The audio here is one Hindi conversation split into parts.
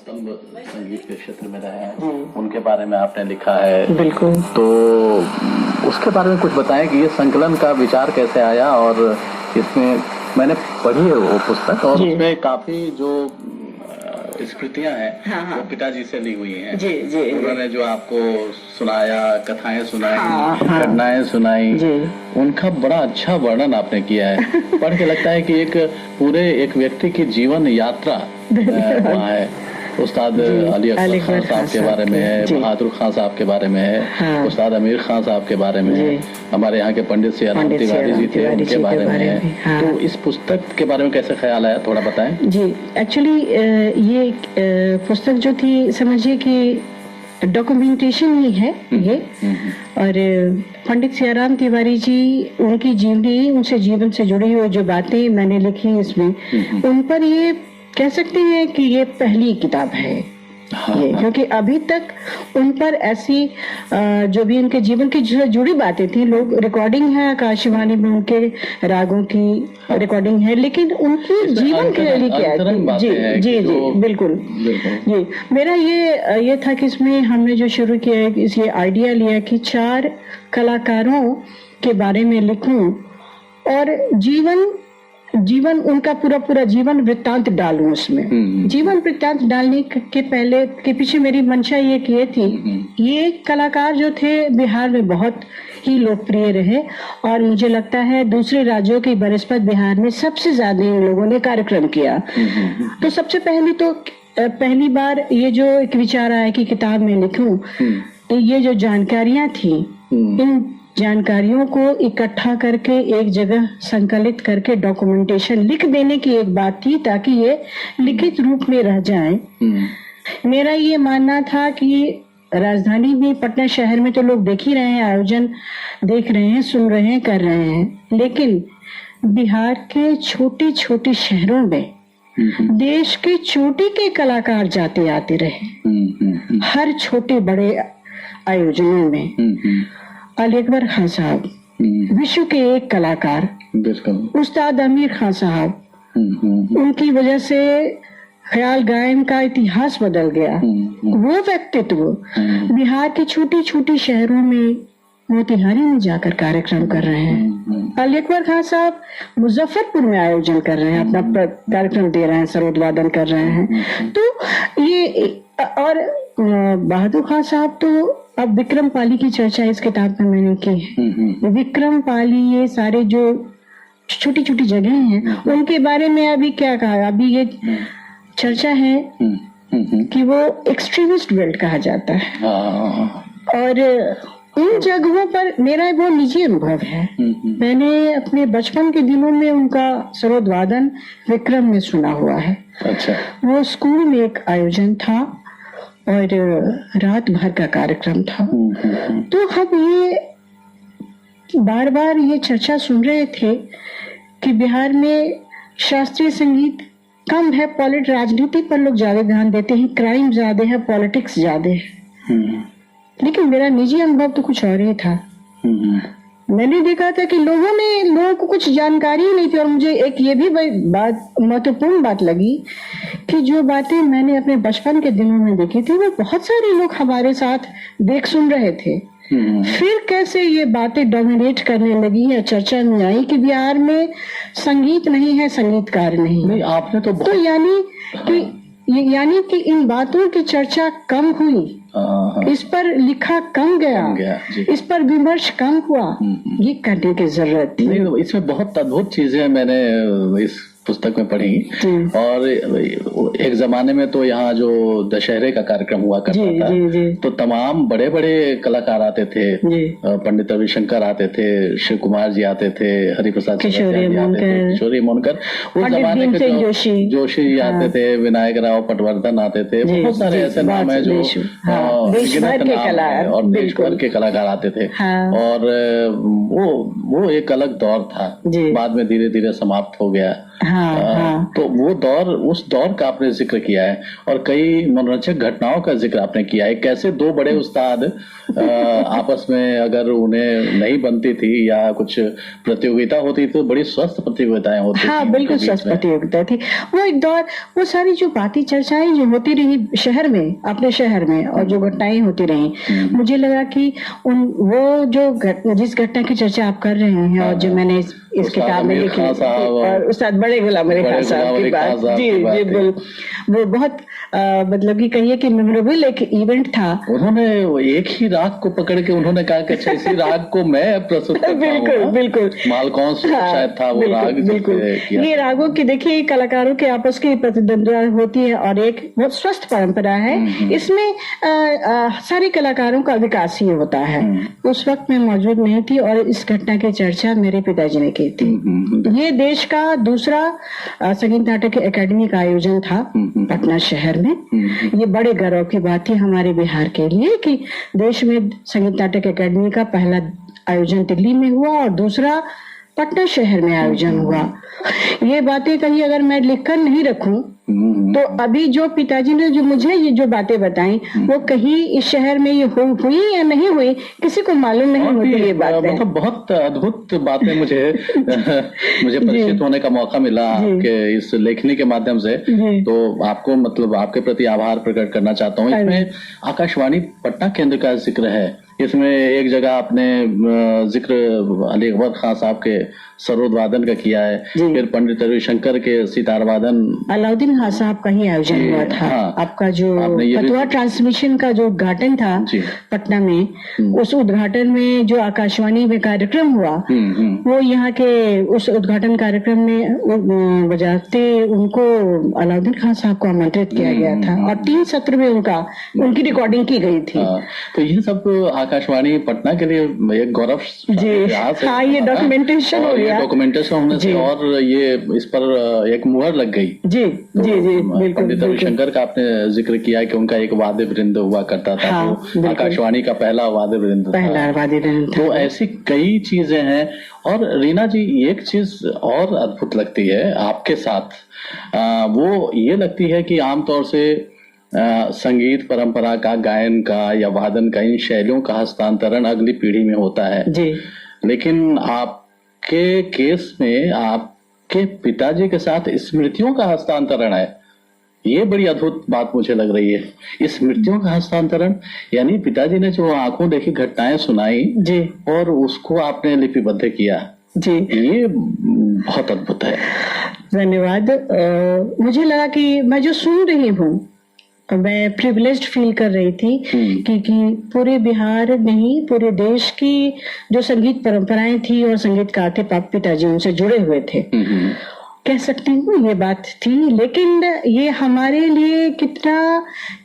स्तंभ संगीत के क्षेत्र में रहे हैं, उनके बारे में आपने लिखा है। बिल्कुल। तो उसके बारे में कुछ बताएं कि ये संकलन का विचार कैसे आया, और इसमें मैंने पढ़ी है वो पुस्तक, और उसमें काफी जो स्मृतियां हैं वो पिताजी से ली हुई हैं। जी जी। उन्होंने जो आपको सुनाया, कथाएं सुनाई, घटनाएं सुनाई, उनका बड़ा अच्छा वर्णन आपने किया है। पढ़ के लगता है कि एक व्यक्ति की जीवन यात्रा वहाँ है। उस्ताद अली अकबर खान साहब के बारे में है, बहादुर खान साहब के बारे में है, उस्ताद अमीर खान साहब के बारे में है, हमारे यहाँ के पंडित सियाराम तिवारी जी थे उनके बारे में है। तो इस पुस्तक के बारे में कैसे ख्याल आया, थोड़ा बताएं। जी, एक्चुअली ये पुस्तक जो थी, समझिए कि डॉक्यूमेंटेशन ही है ये। और पंडित सियाराम तिवारी जी, उनकी जीवनी, उनसे जीवन से जुड़ी हुई जो बातें मैंने लिखी इसमें, उन पर ये कह सकते हैं कि ये पहली किताब है। ये क्योंकि अभी तक उन पर ऐसी जो भी उनके जीवन की जुड़ी बातें थी, लोग रिकॉर्डिंग है आकाशवाणी में, उनके रागों की रिकॉर्डिंग है, लेकिन उनकी जीवन के लिए क्या है। जी जी जी, बिल्कुल जी। मेरा ये था कि इसमें हमने जो शुरू किया है, ये आइडिया लिया कि 4 कलाकारों के बारे में लिखूं और जीवन उनका पूरा जीवन वृत्तांत डालूं उसमें। जीवन वृत्तांत डालने के पहले के पीछे मेरी मंशा ये थी, ये कलाकार जो थे बिहार में बहुत ही लोकप्रिय रहे, और मुझे लगता है दूसरे राज्यों की बनस्पत बिहार में सबसे ज्यादा इन लोगों ने कार्यक्रम किया। तो सबसे पहली बार ये जो एक विचार आया कि किताब में लिखूं, तो ये जो जानकारियां थी, इन जानकारियों को इकट्ठा करके एक जगह संकलित करके डॉक्यूमेंटेशन लिख देने की एक बात थी, ताकि ये लिखित रूप में रह जाए। मेरा ये मानना था कि राजधानी में, पटना शहर में तो लोग देख ही रहे हैं, आयोजन देख रहे हैं, सुन रहे हैं, कर रहे हैं, लेकिन बिहार के छोटे छोटे शहरों में देश के चोटी के कलाकार जाते आते रहे, हर छोटे बड़े आयोजनों में। अली अकबर खान साहब विश्व के एक कलाकार, उस्ताद अमीर खान साहब, उनकी वजह से ख्याल गायन का इतिहास बदल गया। वो व्यक्तित्व बिहार के छोटी छोटी शहरों में, मोतिहारी में जाकर कार्यक्रम कर रहे हैं। अली अकबर खान साहब मुजफ्फरपुर में आयोजन कर रहे हैं, अपना कार्यक्रम दे रहे हैं, सरोदवादन कर रहे हैं। तो ये, और बहादुर खान साहब तो, अब विक्रम पाली की चर्चा इस किताब में मैंने की है। विक्रम पाली, ये सारे जो छोटी छोटी जगह हैं, उनके बारे में अभी क्या कहा, अभी ये चर्चा है कि वो एक्सट्रीमिस्ट बेल्ट कहा जाता है, और इन जगहों पर मेरा वो निजी अनुभव है। मैंने अपने बचपन के दिनों में उनका सरोदवादन विक्रम में सुना हुआ है। अच्छा। वो स्कूल में एक आयोजन था और रात भर का कार्यक्रम था। तो हम ये बार बार ये चर्चा सुन रहे थे कि बिहार में शास्त्रीय संगीत कम है, राजनीति पर लोग ज्यादा ध्यान देते हैं, क्राइम ज्यादा है, पॉलिटिक्स ज्यादा है। लेकिन मेरा निजी अनुभव तो कुछ और ही था। मैंने देखा था कि लोगों को कुछ जानकारी नहीं थी, और मुझे एक ये भी महत्वपूर्ण बात लगी कि जो बातें मैंने अपने बचपन के दिनों में देखी थी, वो बहुत सारे लोग हमारे साथ देख सुन रहे थे। फिर कैसे ये बातें डोमिनेट करने लगी या चर्चा में आई कि बिहार में संगीत नहीं है, संगीतकार नहीं। आपने तो यानी कि इन बातों की चर्चा कम हुई, इस पर लिखा कम गया, इस पर विमर्श कम हुआ। ये करने की जरूरत थी। नहीं, इसमें बहुत अद्भुत चीजें मैंने इस पुस्तक में पढ़ी। और एक जमाने में तो यहाँ जो दशहरे का कार्यक्रम हुआ करता था, तो तमाम बड़े बड़े कलाकार आते थे। पंडित रविशंकर आते थे, शिव कुमार जी आते थे, हरिप्रसाद किशोरी मोनकर, उस जमाने के जोशी जी आते थे, विनायक राव पटवर्धन आते थे, बहुत सारे ऐसे नाम है जो देश भर के कलाकार आते थे। और वो एक अलग दौर था, बाद में धीरे धीरे समाप्त हो गया। तो वो दौर, उस दौर का आपने जिक्र किया है और कई मनोरंजक घटनाओं का जिक्र आपने किया है। कैसे दो बड़े उस्ताद आपस में अगर उन्हें नहीं बनती थी या कुछ प्रतियोगिता होती तो बड़ी स्वस्थ प्रतियोगिताएं होती थी। हाँ, बिल्कुल स्वस्थ प्रतियोगिता थी। वो एक दौर, वो सारी जो बातें चर्चाएं जो होती रही शहर में, अपने शहर में, और जो घटनाएं होती रही, मुझे लगा कि वो जो जिस घटना की चर्चा आप कर रहे हैं और जो मैंने इस किताब में लिखी, और उस्ताद बड़े गुलाम अली खान साहब की बात, जी जी, वो बहुत मतलब कि कहिए कि मेमोरेबल एक इवेंट था। उन्होंने एक ही राग को पकड़ के उन्होंने कहा कि अच्छा इसी राग को मैं प्रस्तुत करता हूं। बिल्कुल बिल्कुल, मालकौन शायद था वो राग। बिल्कुल, ये रागों की देखिए कलाकारों के आपस की प्रतिद्वंद्विता होती है और एक बहुत स्वस्थ परंपरा है। इसमें सारे कलाकारों का विकास ही होता है। उस वक्त मैं मौजूद नहीं थी और इस घटना की चर्चा मेरे पिताजी ने की थी। ये देश का दूसरा संगीत नाटक अकेडमी का आयोजन था पटना शहर में। ये बड़े गर्व की बात थी हमारे बिहार के लिए कि देश में संगीत नाटक अकेडमी का पहला आयोजन दिल्ली में हुआ और दूसरा पटना शहर में आयोजन हुआ। ये बातें कहीं अगर मैं लिखकर नहीं रखूं तो अभी जो पिताजी ने जो मुझे ये जो बातें बताई वो कहीं इस शहर में ये हुई या नहीं हुई किसी को मालूम नहीं होती। ये बातें मतलब बहुत अद्भुत बातें मुझे परिचित होने का मौका मिला आपके इस लेखनी के माध्यम से। तो आपको मतलब आपके प्रति आभार प्रकट करना चाहता हूँ। इसमें आकाशवाणी पटना केंद्र का जिक्र है। इसमें एक जगह आपने जिक्र अली अकबर खान साहब के सरोद वादन का किया है, फिर पंडित रविशंकर के सितार वादन, अलाउद्दीन खान साहब का ही आयोजन हुआ था। आपका जो फतवा ट्रांसमिशन का जो उद्घाटन था पटना में, उस उद्घाटन में जो आकाशवाणी में कार्यक्रम हुआ वो यहाँ के उस उद्घाटन कार्यक्रम में बजाते उनको अलाउद्दीन खान साहब को आमंत्रित किया गया था और 3 सत्र में उनकी रिकॉर्डिंग की गई थी। तो ये सब आकाशवाणी पटना के लिए एक गौरव जी। हाँ, ये डॉक्यूमेंटेशन हो गया, डॉक्यूमेंटेशन होने से और ये इस पर एक मुहर लग गई। जी जी जी, बिल्कुल। पंडित रविशंकर का आपने जिक्र किया कि उनका एक वाद्य वृंद हुआ करता था। हाँ, तो आकाशवाणी का पहला वाद्य वृंद था। तो ऐसी कई चीजें हैं। और रीना जी, एक चीज और अद्भुत लगती है आपके साथ, वो ये लगती है कि आमतौर से संगीत परंपरा का, गायन का या वादन का, इन शैलियों का हस्तांतरण अगली पीढ़ी में होता है जी। लेकिन आपके केस में आपके पिताजी के साथ स्मृतियों का हस्तांतरण है। ये बड़ी अद्भुत बात मुझे लग रही है। स्मृतियों का हस्तांतरण यानी पिताजी ने जो आंखों देखी घटनाएं सुनाई जी और उसको आपने लिपिबद्ध किया जी, ये बहुत अद्भुत है। धन्यवाद। मुझे लगा कि मैं जो सुन रही हूँ मैं प्रिविलेज्ड फील कर रही थी क्योंकि पूरे बिहार नहीं पूरे देश की जो संगीत परंपराएं थी और संगीतकार थे पिताजी उनसे जुड़े हुए थे, कह सकती हूँ ये बात थी। लेकिन ये हमारे लिए कितना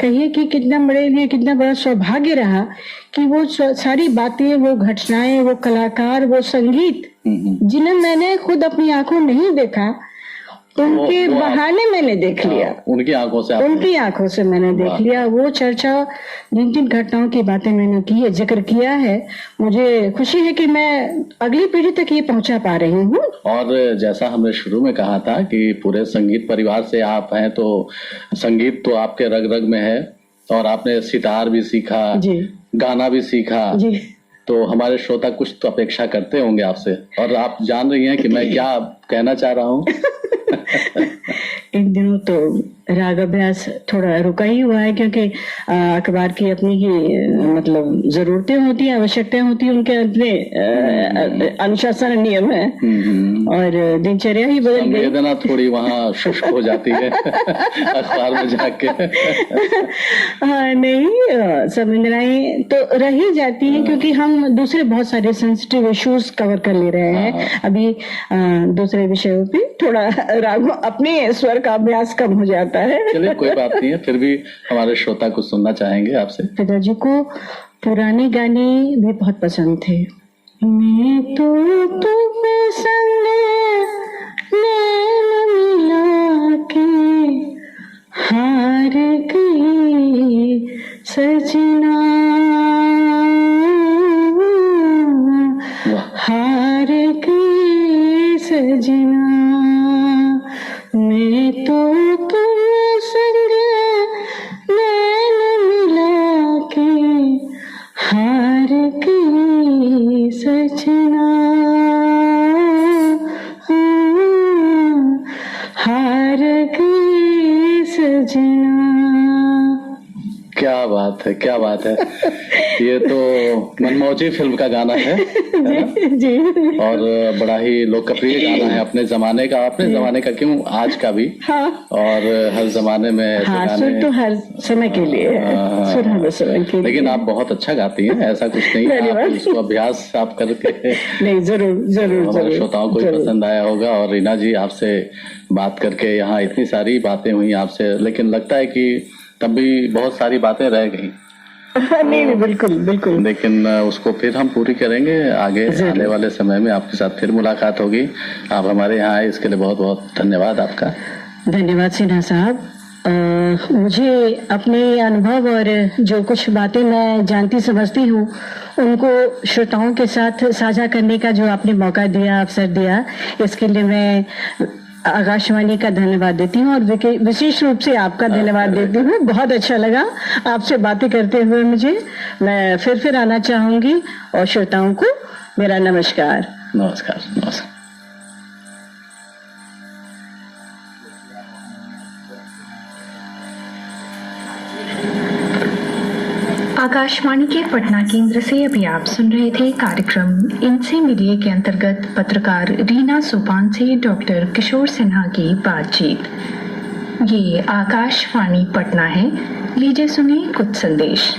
कहिए कि कितना बड़ा सौभाग्य रहा कि वो सारी बातें, वो घटनाएं, वो कलाकार, वो संगीत जिन्हें मैंने खुद अपनी आंखों नहीं देखा उनके बहाने मैंने देख लिया, उनकी आंखों से मैंने देख लिया। वो चर्चा जिन घटनाओं की बातें मैंने की है, जिक्र किया है, मुझे खुशी है कि मैं अगली पीढ़ी तक ये पहुंचा पा रही हूँ। और जैसा हमने शुरू में कहा था कि पूरे संगीत परिवार से आप हैं, तो संगीत तो आपके रग रग में है और आपने सितार भी सीखा, गाना भी सीखा, तो हमारे श्रोता कुछ तो अपेक्षा करते होंगे आपसे। और आप जान रही हैं कि मैं क्या कहना चाह रहा हूँ। इन दिनों तो राग अभ्यास थोड़ा रुका ही हुआ है क्योंकि अखबार की अपनी ही मतलब जरूरतें होती हैं, आवश्यकताएं होती हैं, उनके अपने अनुशासन नियम है और दिनचर्या ही बदल गई। वेदना थोड़ी वहाँ शुष्क हो जाती है अखबार में जाके। हाँ, नहीं, संवेदनाएं तो रह ही जाती हैं क्योंकि हम दूसरे बहुत सारे सेंसिटिव इश्यूज कवर कर ले रहे हैं। अभी दूसरे विषयों पे थोड़ा राग अपने स्वर का अभ्यास कम हो जाता है। चलिए, कोई बात नहीं है, फिर भी हमारे श्रोता कुछ सुनना चाहेंगे आपसे। पिताजी को पुराने गाने भी बहुत पसंद थे। मैं तो तुम्हें संग नैन मिला के हार गई सजना, हार गई सजना, क्या बात है, क्या बात है। ये तो मनमौजी फिल्म का गाना है जी। और बड़ा ही लोकप्रिय गाना है अपने जमाने का क्यों, आज का भी। हाँ। और हर जमाने में ऐसे हाँ, गाने, सुर तो हर समय के लिए है, सुर हर समय के लिए। लेकिन आप बहुत अच्छा गाती हैं, ऐसा कुछ नहीं है, आप इसको अभ्यास आप करके नहीं, जरूर जरूर हमारे जरूर श्रोताओं को भी पसंद आया होगा। और रीना जी, आपसे बात करके यहाँ इतनी सारी बातें हुई आपसे, लेकिन लगता है कि तब भी बहुत सारी बातें रह गई। नहीं, बिल्कुल बिल्कुल। लेकिन उसको फिर हम पूरी करेंगे आगे आने वाले समय में, आपके साथ फिर मुलाकात होगी। आप हमारे यहाँ आए, इसके लिए बहुत बहुत धन्यवाद आपका। धन्यवाद सिन्हा साहब। मुझे अपने अनुभव और जो कुछ बातें मैं जानती समझती हूँ उनको श्रोताओं के साथ साझा करने का जो आपने मौका दिया, अवसर दिया, इसके लिए मैं आकाशवाणी का धन्यवाद देती हूँ और विशेष रूप से आपका धन्यवाद देती हूँ। बहुत अच्छा लगा आपसे बातें करते हुए मुझे। मैं फिर आना चाहूंगी और श्रोताओं को मेरा नमस्कार। नमस्कार। नमस्कार। आकाशवाणी के पटना केंद्र से अभी आप सुन रहे थे कार्यक्रम इनसे मिलिए के अंतर्गत पत्रकार रीना सोपान से डॉक्टर किशोर सिन्हा की बातचीत। ये आकाशवाणी पटना है। लीजिए सुनिए कुछ संदेश।